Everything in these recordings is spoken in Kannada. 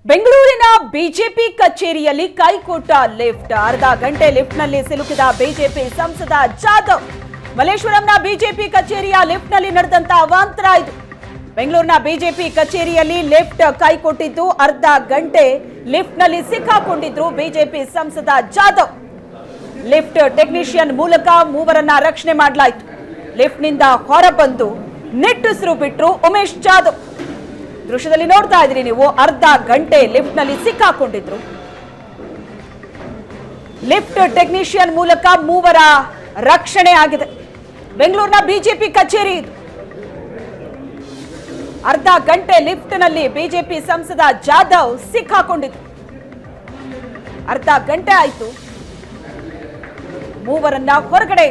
ಬೆಂಗಳೂರಿನ ಬಿಜೆಪಿ ಕಚೇರಿಯಲ್ಲಿ ಕೈಕೊಟ್ಟ ಲಿಫ್ಟ್ ಅರ್ಧ ಗಂಟೆ ಲಿಫ್ಟ್ನಲ್ಲಿ ಸಿಲುಕಿದ ಬಿಜೆಪಿ ಸಂಸದ ಜಾಧವ್. ಮಲ್ಲೇಶ್ವರಂನ ಬಿಜೆಪಿ ಕಚೇರಿಯ ಲಿಫ್ಟ್ನಲ್ಲಿ ನಡೆದಂತ ಅವಾಂತರ ಇದು. ಬೆಂಗಳೂರಿನ ಬಿಜೆಪಿ ಕಚೇರಿಯಲ್ಲಿ ಲಿಫ್ಟ್ ಕೈಕೊಟ್ಟಿದ್ದು ಅರ್ಧ ಗಂಟೆ ಲಿಫ್ಟ್ನಲ್ಲಿ ಸಿಕ್ಕಾಕೊಂಡಿದ್ರು ಬಿಜೆಪಿ ಸಂಸದ ಜಾಧವ್. ಲಿಫ್ಟ್ ಟೆಕ್ನಿಷಿಯನ್ ಮೂಲಕ ಮೂವರನ್ನ ರಕ್ಷಣೆ ಮಾಡಲಾಯಿತು. ಲಿಫ್ಟ್ನಿಂದ ಹೊರಬಂದು ನಿಟ್ಟುಸಿರು ಬಿಟ್ರು ಉಮೇಶ್ ಜಾಧವ್. ದೃಶ್ಯದಲ್ಲಿ ನೋಡ್ತಾ ಇದ್ರಿ ನೀವು, ಅರ್ಧ ಗಂಟೆ ಲಿಫ್ಟ್ ನಲ್ಲಿ ಸಿಕ್ಕಾಕೊಂಡಿದ್ರು. ಲಿಫ್ಟ್ ಟೆಕ್ನಿಷಿಯನ್ ಮೂಲಕ ಮೂವರ ರಕ್ಷಣೆ ಆಗಿದೆ. ಬೆಂಗಳೂರಿನ ಬಿಜೆಪಿ ಕಚೇರಿ ಇದು. ಅರ್ಧ ಗಂಟೆ ಲಿಫ್ಟ್ ನಲ್ಲಿ ಬಿಜೆಪಿ ಸಂಸದ ಜಾಧವ್ ಸಿಕ್ಕಾಕೊಂಡಿದ್ರು. ಅರ್ಧ ಗಂಟೆ ಆಯ್ತು ಮೂವರನ್ನ ಹೊರಗಡೆ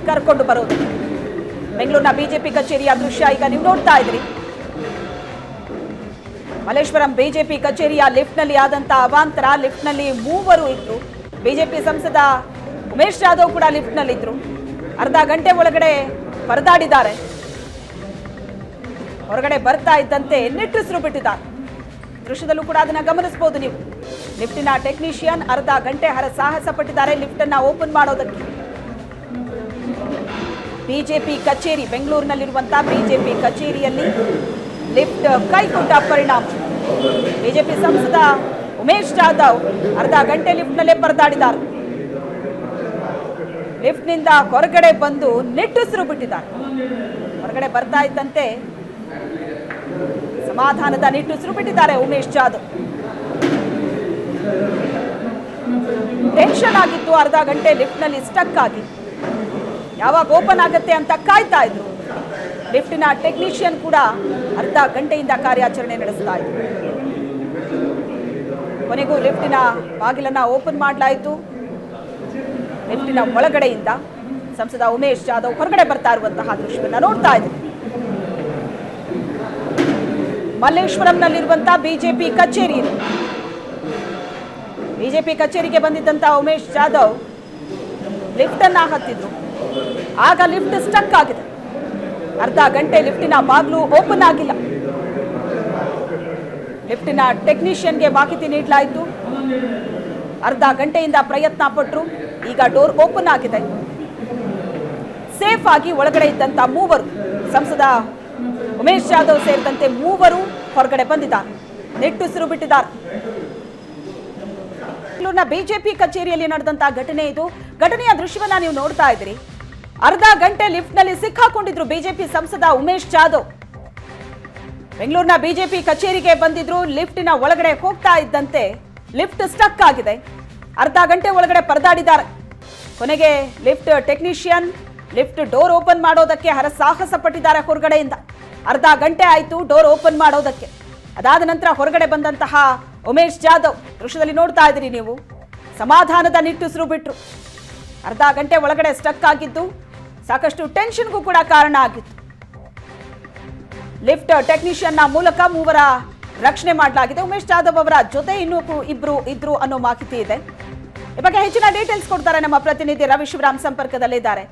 ಕರ್ಕೊಂಡು ಬರೋದು. ಬೆಂಗಳೂರಿನ ಬಿಜೆಪಿ ಕಚೇರಿಯ ದೃಶ್ಯ ಈಗ ನೀವು ನೋಡ್ತಾ ಇದ್ರಿ. ಮಲ್ಲೇಶ್ವರಂ ಬಿಜೆಪಿ ಕಚೇರಿಯ ಲಿಫ್ಟ್ ನಲ್ಲಿ ಆದಂತ ಅವಾಂತರ. ಲಿಫ್ಟ್ ನಲ್ಲಿ ಮೂವರು ಇದ್ರು. ಬಿಜೆಪಿ ಸಂಸದ ಉಮೇಶ್ ಜಾಧವ್ ಕೂಡ ಲಿಫ್ಟ್ ನಲ್ಲಿ ಇದ್ರು. ಅರ್ಧ ಗಂಟೆ ಒಳಗಡೆ ಪರದಾಡಿದ್ದಾರೆ. ಹೊರಗಡೆ ಬರ್ತಾ ಇದ್ದಂತೆ ನಿಟ್ಟುಸಿರು ಬಿಟ್ಟಿದ್ದಾರೆ. ದೃಶ್ಯದಲ್ಲೂ ಕೂಡ ಅದನ್ನ ಗಮನಿಸಬಹುದು ನೀವು. ಲಿಫ್ಟಿನ ಟೆಕ್ನಿಷಿಯನ್ ಅರ್ಧ ಗಂಟೆ ಸಾಹಸ ಪಟ್ಟಿದ್ದಾರೆ ಲಿಫ್ಟ್ ಅನ್ನ ಓಪನ್ ಮಾಡೋದಕ್ಕೆ. ಬಿಜೆಪಿ ಕಚೇರಿ, ಬೆಂಗಳೂರಿನಲ್ಲಿರುವಂತಹ ಬಿಜೆಪಿ ಕಚೇರಿಯಲ್ಲಿ ಲಿಫ್ಟ್ ಕೈಕೊಟ್ಟ ಪರಿಣಾಮ ಬಿಜೆಪಿ ಸಂಸದ ಉಮೇಶ್ ಜಾಧವ್ ಅರ್ಧ ಗಂಟೆ ಲಿಫ್ಟ್ನಲ್ಲೇ ಪರದಾಡಿದ್ದಾರೆ. ಲಿಫ್ಟ್ನಿಂದ ಹೊರಗಡೆ ಬಂದು ನಿಟ್ಟುಸಿರು ಬಿಟ್ಟಿದ್ದಾರೆ. ಹೊರಗಡೆ ಬರ್ತಾ ಇದ್ದಂತೆ ಸಮಾಧಾನದ ನಿಟ್ಟುಸಿರು ಬಿಟ್ಟಿದ್ದಾರೆ ಉಮೇಶ್ ಜಾಧವ್. ಟೆನ್ಷನ್ ಆಗಿತ್ತು. ಅರ್ಧ ಗಂಟೆ ಲಿಫ್ಟ್ನಲ್ಲಿ ಸ್ಟಕ್ ಆಗಿ ಯಾವಾಗ ಓಪನ್ ಆಗತ್ತೆ ಅಂತ ಕಾಯ್ತಾ ಇದ್ರು. ಲಿಫ್ಟಿನ ಟೆಕ್ನಿಷಿಯನ್ ಕೂಡ ಅರ್ಧ ಗಂಟೆಯಿಂದ ಕಾರ್ಯಾಚರಣೆ ನಡೆಸ್ತಾ ಇದ್ರು. ಕೊನೆಗೂ ಲಿಫ್ಟಿನ ಬಾಗಿಲನ್ನ ಓಪನ್ ಮಾಡಲಾಯಿತು. ಲಿಫ್ಟಿನ ಒಳಗಡೆಯಿಂದ ಸಂಸದ ಉಮೇಶ್ ಜಾಧವ್ ಹೊರಗಡೆ ಬರ್ತಾ ಇರುವಂತಹ ದೃಶ್ಯವನ್ನ ನೋಡ್ತಾ ಇದ್ರು. ಮಲ್ಲೇಶ್ವರಂನಲ್ಲಿರುವಂತಹ ಬಿಜೆಪಿ ಕಚೇರಿ ಇದು. ಬಿಜೆಪಿ ಕಚೇರಿಗೆ ಬಂದಿದ್ದಂತಹ ಉಮೇಶ್ ಜಾಧವ್ ಲಿಫ್ಟ್ ಅನ್ನ ಹತ್ತಿದ್ರು. ಆಗ ಲಿಫ್ಟ್ ಸ್ಟಕ್ ಆಗಿದೆ. ಅರ್ಧ ಗಂಟೆ ಲಿಫ್ಟಿನ ಬಾಗಿಲು ಓಪನ್ ಆಗಿಲ್ಲ. ಲಿಫ್ಟಿನ ಟೆಕ್ನಿಷಿಯನ್ಗೆ ಮಾಹಿತಿ ನೀಡಲಾಯಿತು. ಅರ್ಧ ಗಂಟೆಯಿಂದ ಪ್ರಯತ್ನ ಪಟ್ಟರು. ಈಗ ಡೋರ್ ಓಪನ್ ಆಗಿದೆ. ಸೇಫ್ ಆಗಿ ಒಳಗಡೆ ಇದ್ದಂತ ಮೂವರು, ಸಂಸದ ಉಮೇಶ್ ಜಾಧವ್ ಸೇರಿದಂತೆ ಮೂವರು ಹೊರಗಡೆ ಬಂದಿದ್ದಾರೆ. ನಿಟ್ಟುಸಿರು ಬಿಟ್ಟಿದ್ದಾರೆ. ಬೆಂಗಳೂರಿನ ಬಿಜೆಪಿ ಕಚೇರಿಯಲ್ಲಿ ನಡೆದಂತಹ ಘಟನೆ ಇದು. ಘಟನೆಯ ದೃಶ್ಯವನ್ನ ನೀವು ನೋಡ್ತಾ ಇದ್ದೀರಿ. ಅರ್ಧ ಗಂಟೆ ಲಿಫ್ಟ್ ನಲ್ಲಿ ಸಿಕ್ಕಾಕೊಂಡಿದ್ರು ಬಿಜೆಪಿ ಸಂಸದ ಉಮೇಶ್ ಜಾಧವ್. ಬೆಂಗಳೂರಿನ ಬಿಜೆಪಿ ಕಚೇರಿಗೆ ಬಂದಿದ್ರು. ಲಿಫ್ಟಿನ ಒಳಗಡೆ ಹೋಗ್ತಾ ಇದ್ದಂತೆ ಲಿಫ್ಟ್ ಸ್ಟಕ್ ಆಗಿದೆ. ಅರ್ಧ ಗಂಟೆ ಒಳಗಡೆ ಪರದಾಡಿದ್ದಾರೆ. ಕೊನೆಗೆ lift technician lift door open ಮಾಡೋದಕ್ಕೆ ಹರಸಾಹಸ ಪಟ್ಟಿದ್ದಾರೆ ಹೊರಗಡೆಯಿಂದ. ಅರ್ಧ ಗಂಟೆ ಆಯ್ತು ಡೋರ್ ಓಪನ್ ಮಾಡೋದಕ್ಕೆ. ಅದಾದ ನಂತರ ಹೊರಗಡೆ ಬಂದಂತಹ ಉಮೇಶ್ ಜಾಧವ್ ದೃಶ್ಯದಲ್ಲಿ ನೋಡ್ತಾ ಇದ್ದೀರಿ ನೀವು, ಸಮಾಧಾನದ ನಿಟ್ಟುಸಿರು ಬಿಟ್ರು. ಅರ್ಧ ಗಂಟೆ ಒಳಗಡೆ ಸ್ಟಕ್ ಆಗಿದ್ದು ಸಾಕಷ್ಟು ಟೆನ್ಷನ್ಗೂ ಕೂಡ ಕಾರಣ ಆಗಿತ್ತು. ಲಿಫ್ಟ್ ಟೆಕ್ನಿಷಿಯನ್ ಮೂಲಕ ಮೂವರ ರಕ್ಷಣೆ ಮಾಡಲಾಗಿದೆ. ಉಮೇಶ್ ಜಾಧವ್ ಅವರ ಜೊತೆ ಇನ್ನೂ ಇಬ್ರು ಇದ್ರು ಅನ್ನೋ ಮಾಹಿತಿ ಇದೆ. ಈ ಬಗ್ಗೆ ಹೆಚ್ಚಿನ ಡೀಟೇಲ್ಸ್ ಕೊಡ್ತಾರೆ ನಮ್ಮ ಪ್ರತಿನಿಧಿ ರವಿ ಶಿವರಾಮ್ ಸಂಪರ್ಕದಲ್ಲಿದ್ದಾರೆ.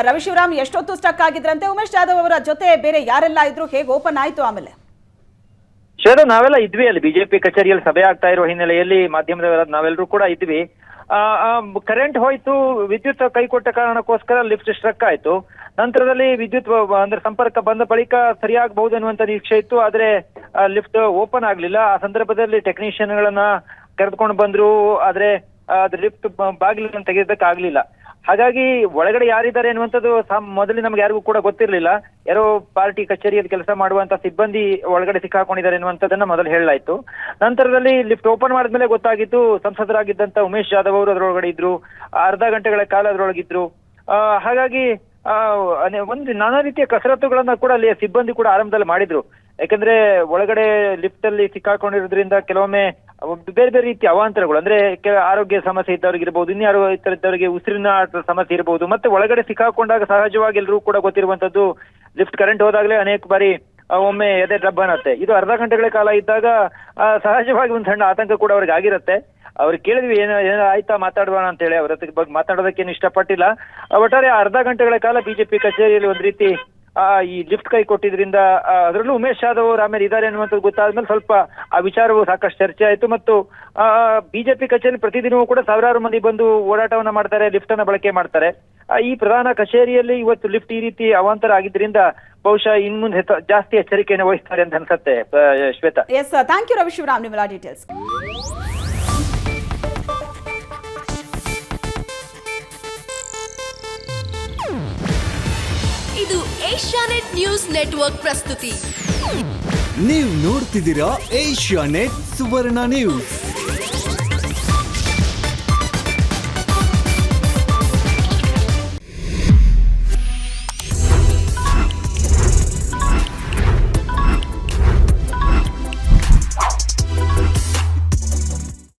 ರವಿ ಶಿವರಾಮ್, ಎಷ್ಟೊತ್ತು ಸ್ಟಕ್ ಆಗಿದ್ರಂತೆ? ಉಮೇಶ್ ಜಾಧವ್ ಅವರ ಜೊತೆ ಬೇರೆ ಯಾರೆಲ್ಲ ಇದ್ರು? ಹೇಗೆ ಓಪನ್ ಆಯ್ತು ಆಮೇಲೆ? ಶೇರು, ನಾವೆಲ್ಲ ಇದ್ವಿ ಅಲ್ಲಿ ಬಿಜೆಪಿ ಕಚೇರಿಯಲ್ಲಿ ಸಭೆ ಆಗ್ತಾ ಇರೋ ಹಿನ್ನೆಲೆಯಲ್ಲಿ ಮಾಧ್ಯಮದವರ ನಾವೆಲ್ಲರೂ ಕೂಡ ಇದ್ವಿ. ಕರೆಂಟ್ ಹೋಯ್ತು, ವಿದ್ಯುತ್ ಕೈಕೊಟ್ಟ ಕಾರಣಕ್ಕೋಸ್ಕರ ಲಿಫ್ಟ್ ಸ್ಟ್ರಕ್ ಆಯ್ತು. ನಂತರದಲ್ಲಿ ವಿದ್ಯುತ್ ಅಂದ್ರೆ ಸಂಪರ್ಕ ಬಂದ ಬಳಿಕ ಸರಿಯಾಗಬಹುದು ಅನ್ನುವಂತ ನಿರೀಕ್ಷೆ ಇತ್ತು. ಆದ್ರೆ ಲಿಫ್ಟ್ ಓಪನ್ ಆಗ್ಲಿಲ್ಲ. ಆ ಸಂದರ್ಭದಲ್ಲಿ ಟೆಕ್ನಿಷಿಯನ್ ಗಳನ್ನ ಕರೆದುಕೊಂಡು ಬಂದ್ರು. ಆದ್ರೆ ಲಿಫ್ಟ್ ಬಾಗಿಲನ್ನು ತೆಗೆಯೋದಕ್ಕೆ ಆಗ್ಲಿಲ್ಲ. ಹಾಗಾಗಿ ಒಳಗಡೆ ಯಾರಿದ್ದಾರೆ ಅನ್ನುವಂಥದ್ದು ಮೊದಲು ನಮ್ಗೆ ಯಾರಿಗೂ ಕೂಡ ಗೊತ್ತಿರ್ಲಿಲ್ಲ. ಯಾರೋ ಪಾರ್ಟಿ ಕಚೇರಿಯಲ್ಲಿ ಕೆಲಸ ಮಾಡುವಂತ ಸಿಬ್ಬಂದಿ ಒಳಗಡೆ ಸಿಕ್ಕಾಕೊಂಡಿದ್ದಾರೆ ಅನ್ನುವಂಥದ್ದನ್ನ ಮೊದಲು ಹೇಳಲಾಯ್ತು. ನಂತರದಲ್ಲಿ ಲಿಫ್ಟ್ ಓಪನ್ ಮಾಡಿದ್ಮೇಲೆ ಗೊತ್ತಾಗಿತ್ತು ಸಂಸದರಾಗಿದ್ದಂತ ಉಮೇಶ್ ಜಾಧವ್ ಅವರು ಅದರೊಳಗಡೆ ಇದ್ರು. ಅರ್ಧ ಗಂಟೆಗಳ ಕಾಲ ಅದರೊಳಗಿದ್ರು. ಹಾಗಾಗಿ ಒಂದು ನಾನಾ ರೀತಿಯ ಕಸರತ್ತುಗಳನ್ನ ಕೂಡ ಅಲ್ಲಿ ಸಿಬ್ಬಂದಿ ಕೂಡ ಆರಂಭದಲ್ಲಿ ಮಾಡಿದ್ರು. ಯಾಕಂದ್ರೆ ಒಳಗಡೆ ಲಿಫ್ಟ್ ಅಲ್ಲಿ ಸಿಕ್ಕಾಕೊಂಡಿರೋದ್ರಿಂದ ಕೆಲವೊಮ್ಮೆ ಬೇರೆ ಬೇರೆ ರೀತಿಯ ಅವಾಂತರಗಳು, ಅಂದ್ರೆ ಆರೋಗ್ಯ ಸಮಸ್ಯೆ ಇದ್ದವ್ರಿಗೆ ಇರಬಹುದು, ಇನ್ಯಾರೋ ಇದ್ದವರಿಗೆ ಉಸಿರಿನ ಸಮಸ್ಯೆ ಇರಬಹುದು. ಮತ್ತೆ ಒಳಗಡೆ ಸಿಕ್ಕಾಕೊಂಡಾಗ ಸಹಜವಾಗಿ ಎಲ್ಲರೂ ಕೂಡ ಗೊತ್ತಿರುವಂತದ್ದು, ಲಿಫ್ಟ್ ಕರೆಂಟ್ ಹೋದಾಗ್ಲೇ ಅನೇಕ ಬಾರಿ ಒಮ್ಮೆ ಎದೆ ಡ್ರಬ್ ಅನ್ನತ್ತೆ. ಇದು ಅರ್ಧ ಗಂಟೆಗಳ ಕಾಲ ಇದ್ದಾಗ ಸಹಜವಾಗಿ ಒಂದು ಸಣ್ಣ ಆತಂಕ ಕೂಡ ಅವ್ರಿಗೆ ಆಗಿರುತ್ತೆ. ಅವ್ರಿಗೆ ಕೇಳಿದ್ವಿ ಏನೋ ಆಯ್ತಾ ಮಾತಾಡುವ ಅಂತ ಹೇಳಿ. ಅವ್ರ ಬಗ್ಗೆ ಮಾತಾಡೋದಕ್ಕೇನು ಇಷ್ಟಪಟ್ಟಿಲ್ಲ. ಒಟ್ಟಾರೆ ಅರ್ಧ ಗಂಟೆಗಳ ಕಾಲ ಬಿಜೆಪಿ ಕಚೇರಿಯಲ್ಲಿ ಒಂದ್ ರೀತಿ ಈ ಲಿಫ್ಟ್ ಕೈ ಕೊಟ್ಟಿದ್ರಿಂದ ಅದರಲ್ಲೂ ಉಮೇಶ್ ಜಾಧವ್ ಅವರು ಆಮೇಲೆ ಇದ್ದಾರೆ ಅನ್ನುವಂಥದ್ದು ಗೊತ್ತಾದ್ಮೇಲೆ ಸ್ವಲ್ಪ ಆ ವಿಚಾರವು ಸಾಕಷ್ಟು ಚರ್ಚೆ ಆಯಿತು. ಮತ್ತು ಬಿಜೆಪಿ ಕಚೇರಿ ಪ್ರತಿದಿನವೂ ಕೂಡ ಸಾವಿರಾರು ಮಂದಿ ಬಂದು ಓಡಾಟವನ್ನ ಮಾಡ್ತಾರೆ, ಲಿಫ್ಟ್ ಅನ್ನ ಬಳಕೆ ಮಾಡ್ತಾರೆ. ಈ ಪ್ರಧಾನ ಕಚೇರಿಯಲ್ಲಿ ಇವತ್ತು ಲಿಫ್ಟ್ ಈ ರೀತಿ ಅವಾಂತರ ಆಗಿದ್ರಿಂದ ಬಹುಶಃ ಇನ್ಮುಂದೆ ಜಾಸ್ತಿ ಎಚ್ಚರಿಕೆಯನ್ನು ವಹಿಸ್ತಾರೆ ಅಂತ ಅನ್ಸುತ್ತೆ Shweta. Yes, thank you Ravi Shivaram ನಿಮ್ಮೆಲ್ಲ ಡೀಟೇಲ್ಸ್. ಇದು ಏಷ್ಯಾನೆಟ್ ನ್ಯೂಸ್ ನೆಟ್ವರ್ಕ್ ಪ್ರಸ್ತುತಿ. ನೀವು ನೋಡ್ತಿದ್ದೀರಾ ಏಷ್ಯಾನೆಟ್ ಸುವರ್ಣ ನ್ಯೂಸ್.